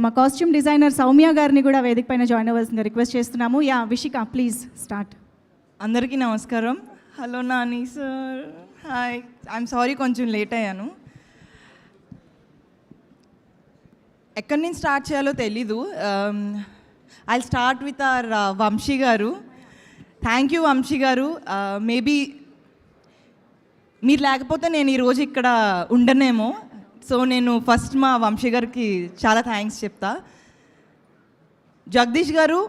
మా costume designer Soumya గారిని కూడా వేదిక పైన జాయిన్ అవ్వాల్సిందిగా రిక్వెస్ట్ చేస్తున్నాము. Yeah Vishika please start. అందరికీ నమస్కారం. Hello Nani sir, hi. I'm sorry కొంచెం లేట్ అయ్యాను. ఎక్కడి నుంచి స్టార్ట్ చేయాలో తెలీదు. I start with our Vamshi garu. Thank you Vamsi గారు. మేబీ మీరు లేకపోతే నేను ఈరోజు ఇక్కడ ఉండనేమో. సో నేను ఫస్ట్ మా వంశీ గారికి చాలా థ్యాంక్స్ చెప్తా. జగదీష్ గారు,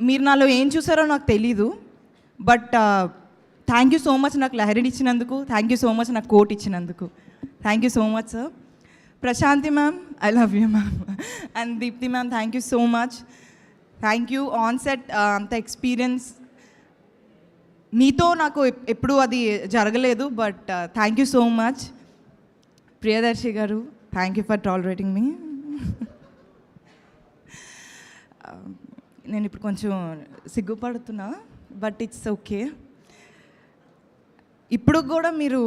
మీరు నాలో ఏం చూసారో నాకు తెలీదు, but thank you so much నాకు లహరిని ఇచ్చినందుకు. థ్యాంక్ యూ సో మచ్ నాకు కోట్ ఇచ్చినందుకు. Thank you so much sir. Prashanti ma'am, I love you ma'am. And Deepti ma'am, thank you so much. Thank you. On set అంత ఎక్స్పీరియన్స్ మీతో నాకు ఎప్పుడూ అది జరగలేదు, but thank you so much. Priyadarshi garu, thank you for tolerating me. నేను ఇప్పుడు కొంచెం సిగ్గుపడుతున్నా, but it's okay. ఇప్పుడు కూడా మీరు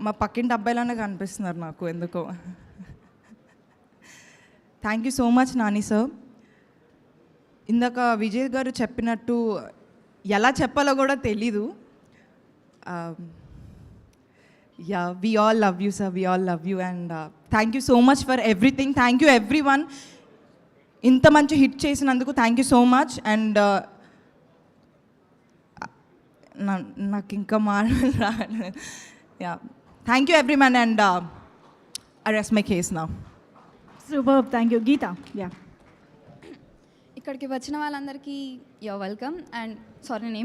మా పక్కింటి అబ్బాయిలానే కనిపిస్తున్నారు నాకు ఎందుకో. Thank you so much Nani sir. ఇందాక విజయ్ గారు చెప్పినట్టు ఎలా చెప్పాలో కూడా తెలీదు. Yeah, we all love you sir, we all love you. And thank you so much for everything. Thank you every. ఇంత మంచి హిట్ చేసినందుకు thank you so much. And నాకు ఇంకా మాటలు రాలేదు. Yeah, thank you every. And I rest my case now. Super, thank you. Geetha. Yeah, ఇక్కడికి వచ్చిన వాళ్ళందరికీ యూర్ వెల్కమ్. అండ్ సారీ, నేను